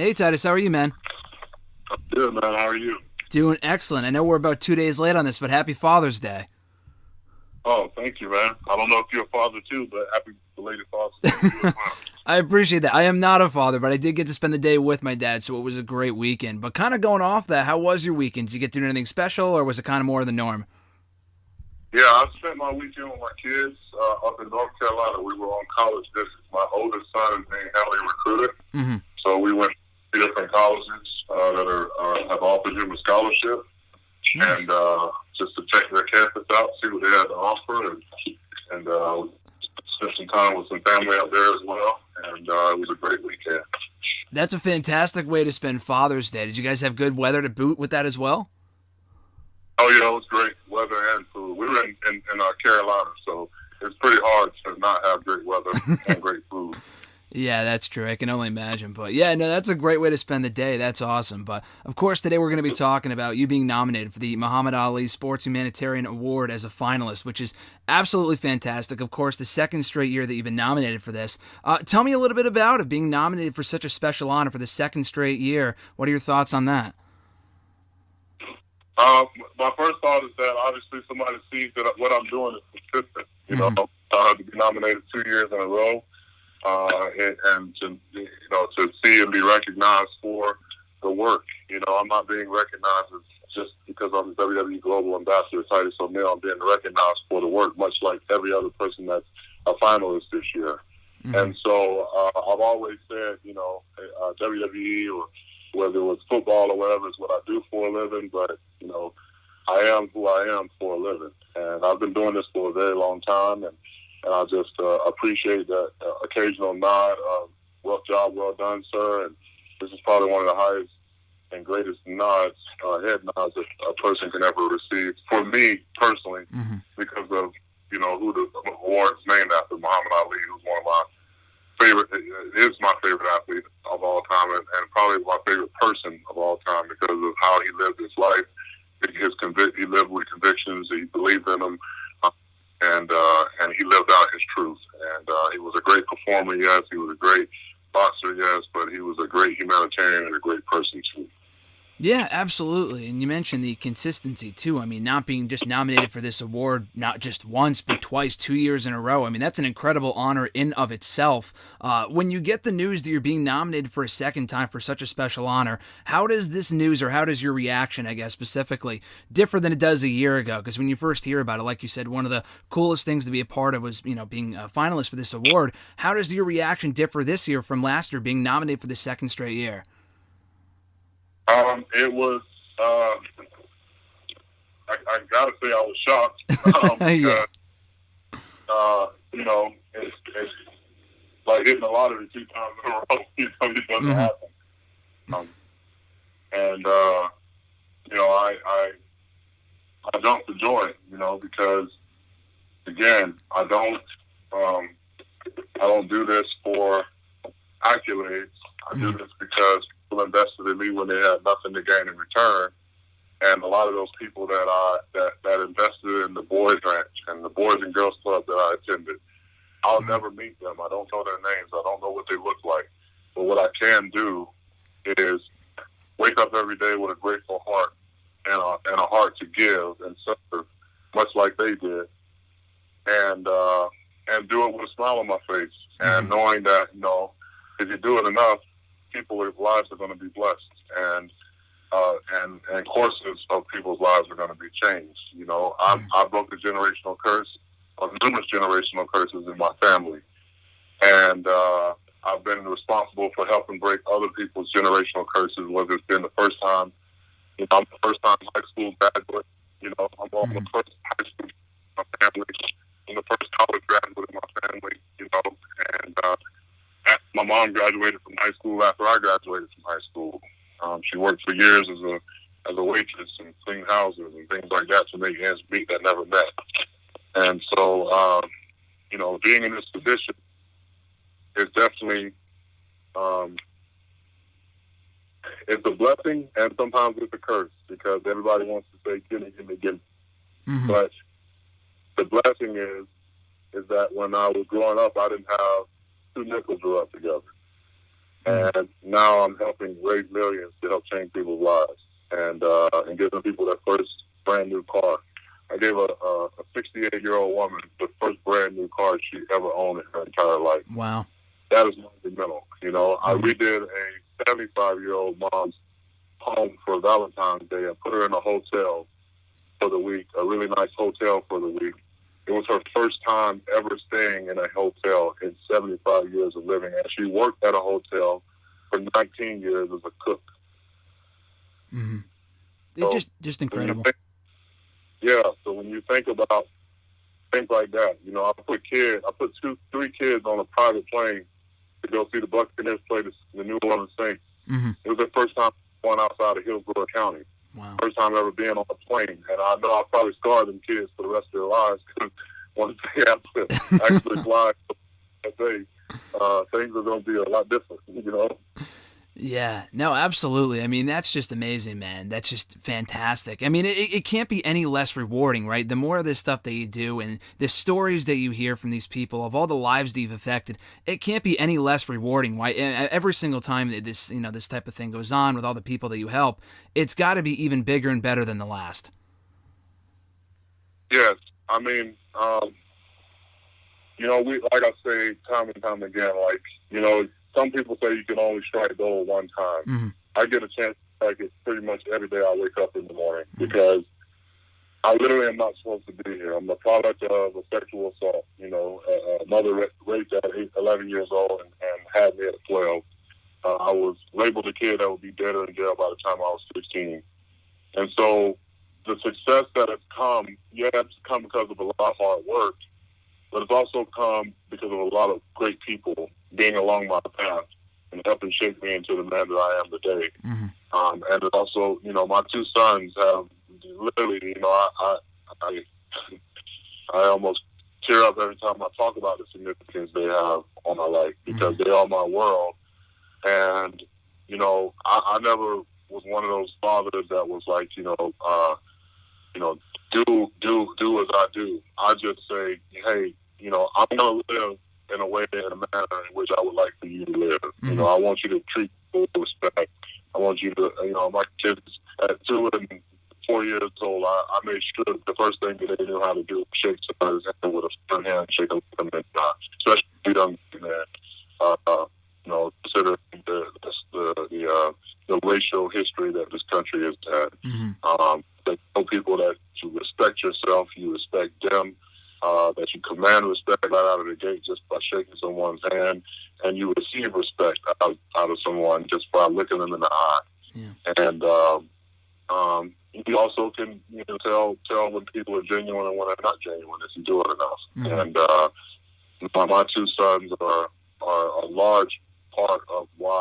Hey, Titus, how are you, man? I'm good, man. How are you? Doing excellent. I know we're about 2 days late on this, but happy Father's Day. Oh, thank you, man. I don't know if you're a father, too, but happy belated Father's Day to you as well. I appreciate that. I am not a father, but I did get to spend the day with my dad, so it was a great weekend. But kind of going off that, how was your weekend? Did you get to do anything special, or was it kind of more of the norm? Yeah, I spent my weekend with my kids up in North Carolina. We were on college visits. My oldest son is being heavily recruited, so we went to different colleges that have offered him a scholarship, and just to check their campus out, see what they had to offer, and spent some time with some family out there as well, and it was a great weekend. That's a fantastic way to spend Father's Day. Did you guys have good weather to boot with that as well? Oh, yeah, it was great weather and food. We were in Carolina, so it's pretty hard to not have great weather and great food. Yeah, that's true. I can only imagine. But yeah, no, that's a great way to spend the day. That's awesome. But of course, today we're going to be talking about you being nominated for the Muhammad Ali Sports Humanitarian Award as a finalist, which is absolutely fantastic. Of course, the second straight year that you've been nominated for this. Tell me a little bit about it, being nominated for such a special honor for the second straight year. What are your thoughts on that? My first thought is that obviously somebody sees that what I'm doing is consistent. You know, to be nominated 2 years in a row. And to see and be recognized for the work. You know, I'm not being recognized as just because I'm the WWE Global Ambassador, Titus O'Neil. I'm being recognized for the work, much like every other person that's a finalist this year. And so I've always said, you know, WWE or whether it was football or whatever is what I do for a living, but, you know, I am who I am for a living. And I've been doing this for a very long time, and I just appreciate that occasional nod of, well, job well done, sir. And this is probably one of the highest and greatest nods, head nods that a person can ever receive. For me, personally, because of, you know, who the award's named after, Muhammad Ali, who's one of my favorite, is my favorite athlete of all time, and probably my favorite person of all time because of how he lived his life. He lived with convictions. He believed in them. And he lived out his truth. And he was a great performer, yes. He was a great boxer, yes. But he was a great humanitarian and a great person, too. Yeah, absolutely. And you mentioned the consistency, too. I mean, not being just nominated for this award, not just once, but twice, 2 years in a row. I mean, that's an incredible honor in of itself. When you get the news that you're being nominated for a second time for such a special honor, how does this news, or how does your reaction, I guess, specifically, differ than it does a year ago? Because when you first hear about it, like you said, one of the coolest things to be a part of was, you know, being a finalist for this award. How does your reaction differ this year from last year, being nominated for the second straight year? It was, I gotta say I was shocked, because, you know, it's like hitting a lottery 2 times in a row. You know, it doesn't happen. And, you know, I jumped for joy, you know, because, again, I don't do this for accolades. I do this because people invested in me when they had nothing to gain in return, and a lot of those people that invested in the boys ranch and the boys and girls club that I attended, I'll never meet them. I don't know their names. I don't know what they look like. But what I can do is wake up every day with a grateful heart and a heart to give and serve, much like they did, and do it with a smile on my face, and knowing that, you know, if you do it enough, people's lives are going to be blessed, and courses of people's lives are going to be changed. You know, I broke a generational curse, or numerous generational curses in my family, and I've been responsible for helping break other people's generational curses. Whether it's been the first time, you know, I'm the first time high school graduate. You know, I'm the first high school in my family. I'm the first college graduate in my family. You know, and my mom graduated from high school after I graduated from high school. She worked for years as a waitress and cleaned houses and things like that to make ends meet that never met. And so, you know, being in this position is definitely, it's a blessing and sometimes it's a curse because everybody wants to say, gimme, gimme, gimme. But the blessing is that when I was growing up, I didn't have 2 nickels to rub together. And now I'm helping raise millions to help change people's lives and giving people their first brand new car. I gave a 68-year-old woman the first brand new car she ever owned in her entire life. Wow. That is monumental. You know, I redid a 75-year-old mom's home for Valentine's Day and put her in a hotel for the week, a really nice hotel for the week. It was her first time ever staying in a hotel in 75 years of living, and she worked at a hotel for 19 years as a cook. It's just incredible. So when you think about things like that, you know, I put 3 kids on a private plane to go see the Buccaneers play the New Orleans Saints. It was their first time going outside of Hillsborough County. Wow. First time ever being on a plane. And I know I probably scarred them kids for the rest of their lives because once they have to actually fly that day, things are going to be a lot different, you know? Yeah, no, absolutely. I mean, that's just amazing, man. That's just fantastic. I mean, it can't be any less rewarding, right? The more of this stuff that you do and the stories that you hear from these people of all the lives that you've affected, it can't be any less rewarding. Why? Every single time that this type of thing goes on with all the people that you help, it's got to be even bigger and better than the last. Yes, I mean, you know, like I say time and time again, like, you know, some people say you can only strike gold one time. I get a chance to strike it pretty much every day I wake up in the morning because I literally am not supposed to be here. I'm the product of a sexual assault. You know, a mother raped at 11 years old and had me at 12. I was labeled a kid that would be dead or in jail by the time I was 16. And so the success that has come, it's come because of a lot of hard work, but it's also come because of a lot of great people being along my path and helping shape me into the man that I am today. And it also, you know, my 2 sons have literally, you know, I almost tear up every time I talk about the significance they have on my life because they are my world. And, you know, I never was one of those fathers that was like, you know, do as I do. I just say, hey, you know, I'm going to live in a way, in a manner in which I would like for you to live. You know, I want you to treat people with respect. I want you to, you know, my kids at 2 and 4 years old, I made sure the first thing that they knew how to do was shake somebody's hand with a firm handshake, and especially young man. You know, consider the racial history that this country has had. They tell people that you respect yourself, you respect them, that you command respect right out of the gate just by shaking someone's hand, and you receive respect out of someone just by looking them in the eye. And you also can, you know, tell when people are genuine and when they're not genuine if you do it enough. And my 2 sons are a large part of why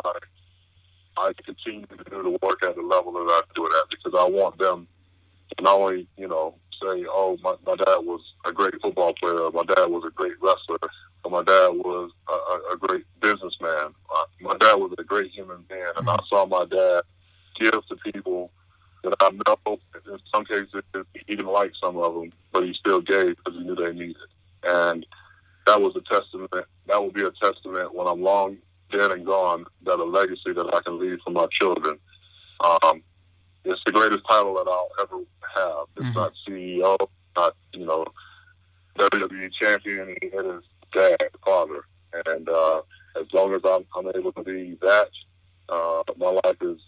I continue to do the work at the level that I do it at, because I want them to not only, you know, say, oh, my dad was a great football player, or my dad was a great wrestler, or my dad was a great businessman. My dad was a great human being, and I saw my dad give to people that I know in some cases he didn't like some of them, but he still gave because he knew they needed. And that was a testament. That will be a testament when I'm long dead and gone, that a legacy that I can leave for my children. It's the greatest title that I'll ever have. It's not CEO, not, you know, WWE champion. It is dad, father. And as long as I'm able to be that, my life is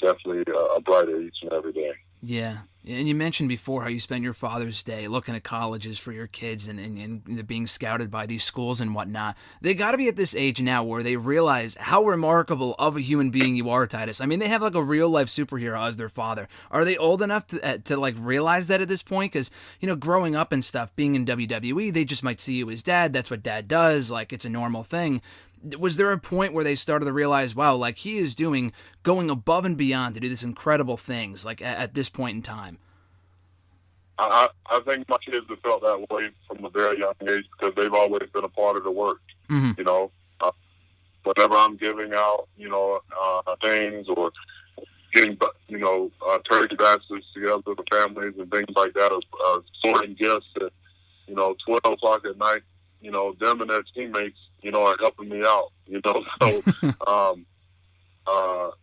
definitely brighter each and every day. Yeah. And you mentioned before how you spent your Father's Day looking at colleges for your kids and being scouted by these schools and whatnot. They got to be at this age now where they realize how remarkable of a human being you are, Titus. I mean, they have like a real-life superhero as their father. Are they old enough to like realize that at this point? Because, you know, growing up and stuff, being in WWE, they just might see you as dad. That's what dad does. Like, it's a normal thing. Was there a point where they started to realize, wow, like he is going above and beyond to do these incredible things, like at this point in time? I think my kids have felt that way from a very young age because they've always been a part of the work. You know, whenever I'm giving out, you know, things or getting, you know, turkey baskets together for families and things like that, sorting gifts at, you know, 12 o'clock at night, you know, them and their teammates are helping me out. So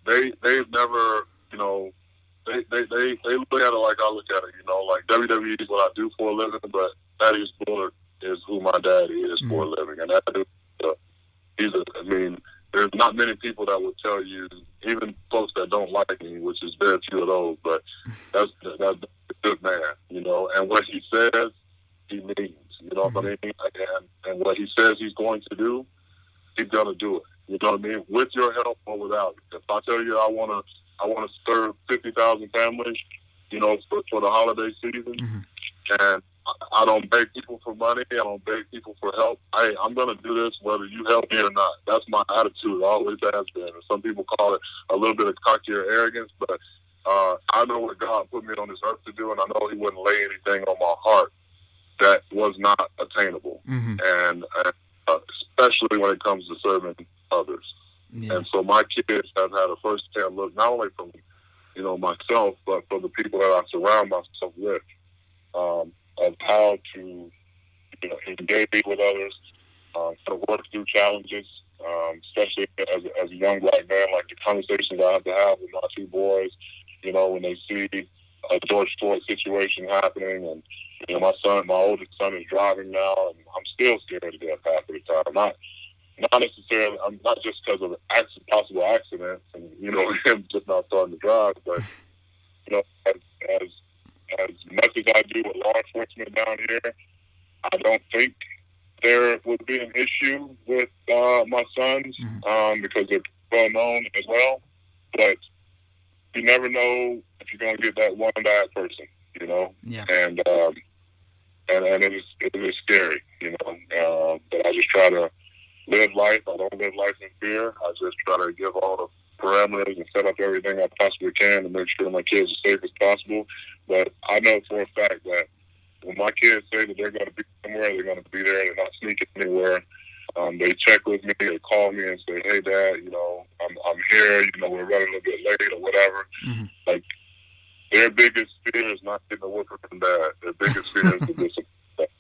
they've never, they look at it like I look at it. Like WWE is what I do for a living, but Thaddeus Bullard is who my daddy is for a living, and that is, there's not many people that would tell you, even folks that don't like me, which is very few of those, but that's a good man, and what he says, he means, what I mean? And what he says he's going to do, he's going to do it, with your help or without it. If I tell you I want to serve 50,000 families, for the holiday season, and I don't beg people for money. I don't beg people for help. I'm going to do this whether you help me or not. That's my attitude. Always has been. And some people call it a little bit of cocky or arrogance, but I know what God put me on this earth to do, and I know he wouldn't lay anything on my heart that was not attainable, and especially when it comes to serving others. Yeah. And so my kids have had a first-hand look, not only from, myself, but from the people that I surround myself with, of how to, engage with others, to work through challenges, especially as a young black man, like the conversations I have to have with my two boys, when they see a George Floyd situation happening, and, my oldest son is driving now, and I'm still scared to death half of the time. Not necessarily, I'm not just because of possible accidents and, him just not starting to drive, but, as much as I do with law enforcement down here, I don't think there would be an issue with my sons because they're well known as well. But you never know if you're going to get that one bad person, Yeah. And it is scary, But I just try to live life. I don't live life in fear. I just try to give all the parameters and set up everything I possibly can to make sure my kids are safe as possible. But I know for a fact that when my kids say that they're going to be somewhere, they're going to be there. They're not sneaking anywhere. They check with me. They call me and say, "Hey, Dad, I'm here. We're running a little bit late or whatever." Like, their biggest fear is not getting a whooping from Dad. Their biggest fear is to disappoint.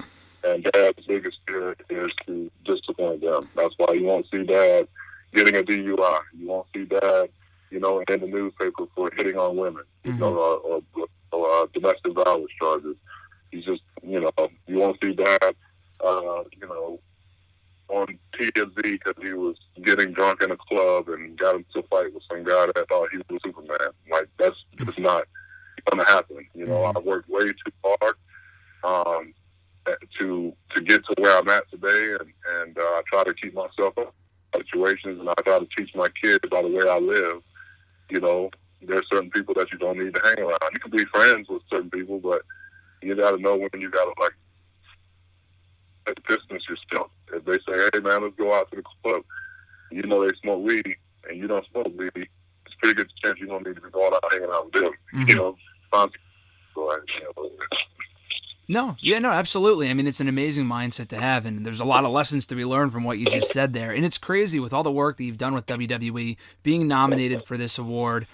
And Dad's biggest fear is to disappoint them. That's why you won't see Dad getting a DUI. You won't see Dad, in the newspaper for hitting on women, or domestic violence charges. He's just, you won't see Dad, on TMZ because he was getting drunk in a club and got into a fight with some guy that thought he was Superman. Like, that's just not going to happen. I worked way too hard to get to where I'm at today, and I try to keep myself up in situations, and I try to teach my kids by the way I live. There's certain people that you don't need to hang around. You can be friends with certain people, but you got to know when you got to, distance yourself. If they say, "Hey, man, let's go out to the club," they smoke weed, and you don't smoke weed, it's a pretty good chance you don't need to be going out hanging out with them. No, absolutely. I mean, it's an amazing mindset to have, and there's a lot of lessons to be learned from what you just said there. And it's crazy with all the work that you've done with WWE, being nominated for this award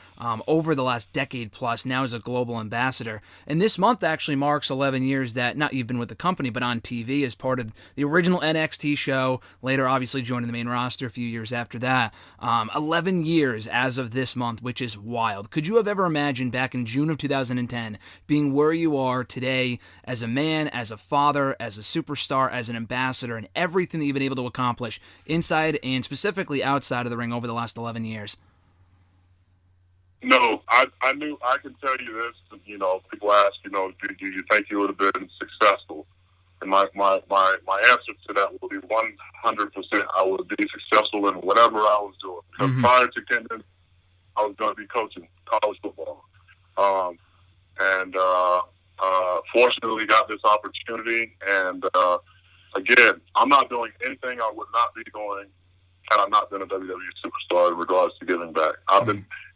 over the last decade plus, now as a global ambassador. And this month actually marks 11 years that, not you've been with the company, but on TV as part of the original NXT show, later obviously joining the main roster a few years after that. 11 years as of this month, which is wild. Could you have ever imagined back in June of 2010 being where you are today as a man, as a father, as a superstar, as an ambassador, and everything that you've been able to accomplish inside and specifically outside of the ring over the last 11 years? No, I can tell you this, people ask, do you think you would have been successful? And my answer to that will be 100% I would be successful in whatever I was doing. Because prior to Kendon, I was going to be coaching college football. Fortunately got this opportunity. And, again, I'm not doing anything I would not be doing had I not been a WWE superstar in regards to giving back.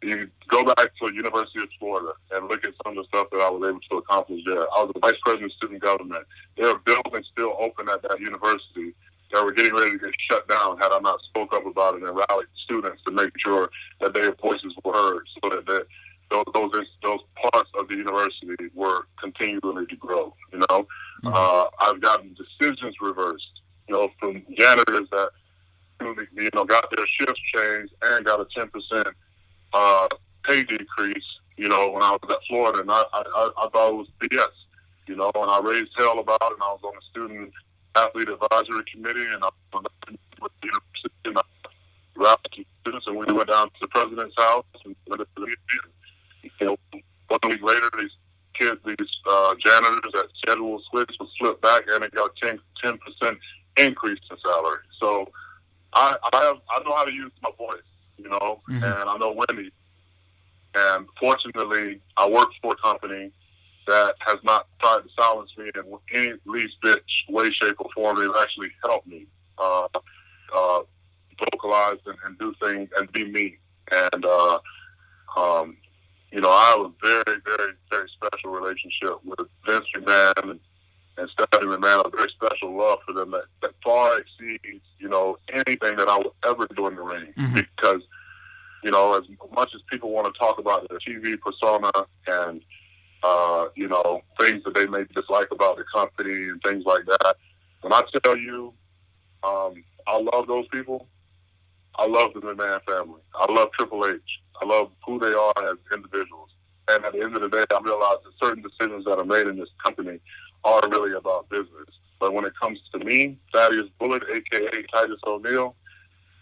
You go back to University of Florida and look at some of the stuff that I was able to accomplish there. I was the vice president of student government. There are buildings still open at that university that were getting ready to get shut down had I not spoke up about it and rallied students to make sure that their voices were heard, so that those parts of the university were continually to grow. I've gotten decisions reversed, from janitors that change and got a 10% pay decrease, when I was at Florida. And I thought it was BS, and I raised hell about it. And I was on the student athlete advisory committee, and I was with the university, and I rallied students, and we went down to the president's house. And 1 week later, these janitors that schedule switch was flipped back, and it got 10% increase in salary. So I know how to use my voice, and I know Wendy. And fortunately, I work for a company that has not tried to silence me in any least bit way, shape, or form. They've actually helped me vocalize and do things and be me. And I have a very, very, very special relationship with Vince McMahon and Stephanie McMahon. A very special love for them that far exceeds, anything that I would ever do in the ring. Because, as much as people want to talk about their TV persona and, things that they may dislike about the company and things like that, when I tell you I love those people, I love the McMahon family. I love Triple H. I love who they are as individuals. And at the end of the day, I realize that certain decisions that are made in this company are really about business. But when it comes to me, Thaddeus Bullet, a.k.a. Titus O'Neil,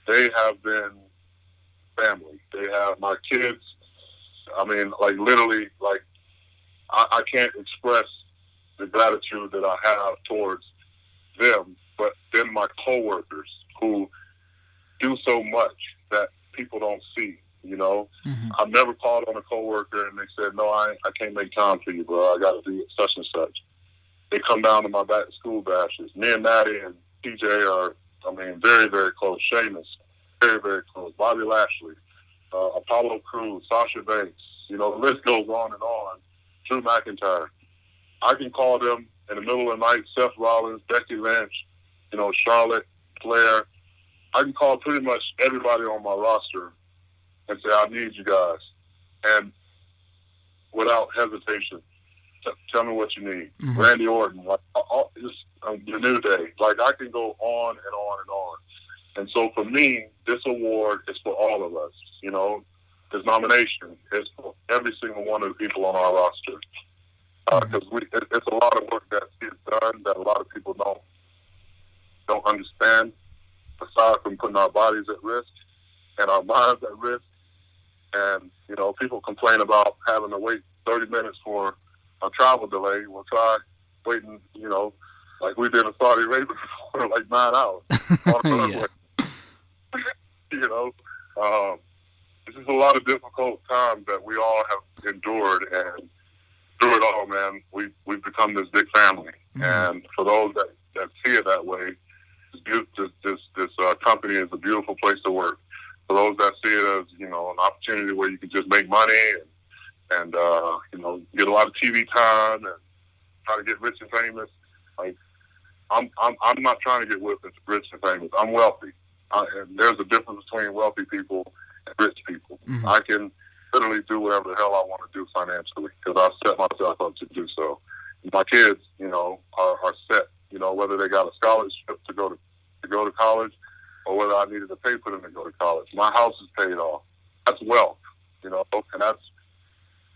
they have been family. They have my kids. I mean, literally, I can't express the gratitude that I have towards them, but then my coworkers who do so much that people don't see, I've never called on a coworker and they said, no, I can't make time for you, bro. I got to do such and such. They come down to my back to school bashes. Me and Maddie and TJ are, very, very close. Sheamus, very, very close. Bobby Lashley, Apollo Crews, Sasha Banks, the list goes on and on. Drew McIntyre. I can call them in the middle of the night, Seth Rollins, Becky Lynch, Charlotte, Flair. I can call pretty much everybody on my roster and say, I need you guys. And without hesitation, tell me what you need. Randy Orton, the New Day. I can go on and on and on. And so for me, this award is for all of us, This nomination is for every single one of the people on our roster. Because it's a lot of work that gets done that a lot of people don't understand, aside from putting our bodies at risk and our minds at risk. And, people complain about having to wait 30 minutes for a travel delay. We'll try waiting, like we did in Saudi Arabia for 9 hours on the runway. This is a lot of difficult times that we all have endured, and through it all, man, we've become this big family. And for those that see it that way, this company is a beautiful place to work. For those that see it as an opportunity where you can just make money and get a lot of TV time and try to get rich and famous, I'm not trying to get rich and famous. I'm wealthy, and there's a difference between wealthy people and rich people. I can literally do whatever the hell I want to do financially because I set myself up to do so. My kids, are set. Whether they got a scholarship to go to college or whether I needed to pay for them to go to college. My house is paid off. That's wealth, and that's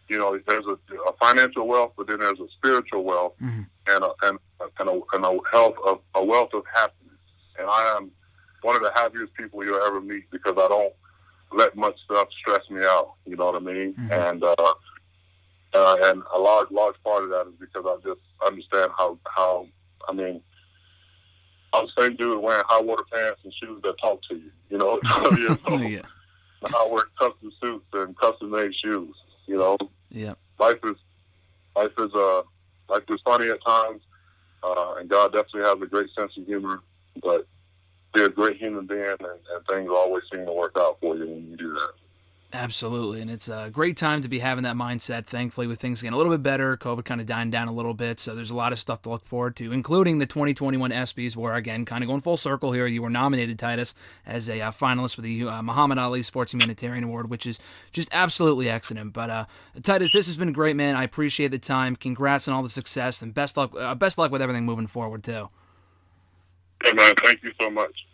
there's a financial wealth, but then there's a spiritual wealth and a wealth of happiness. And I am one of the happiest people you'll ever meet because I don't let much stuff stress me out. You know what I mean? And a large part of that is because I just understand how I'm the same dude wearing high water pants and shoes that talk to you. 12 years old. Yeah. I wear custom suits and custom made shoes. Yeah. Life is funny at times, and God definitely has a great sense of humor. But be a great human being, and things always seem to work out for you when you do that. Absolutely, and it's a great time to be having that mindset, thankfully, with things getting a little bit better, COVID kind of dying down a little bit, so there's a lot of stuff to look forward to, including the 2021 ESPYs, where, again, kind of going full circle here, you were nominated, Titus, as a finalist for the Muhammad Ali Sports Humanitarian Award, which is just absolutely excellent. But, Titus, this has been great, man. I appreciate the time. Congrats on all the success, and best luck with everything moving forward, too. Hey, man, thank you so much.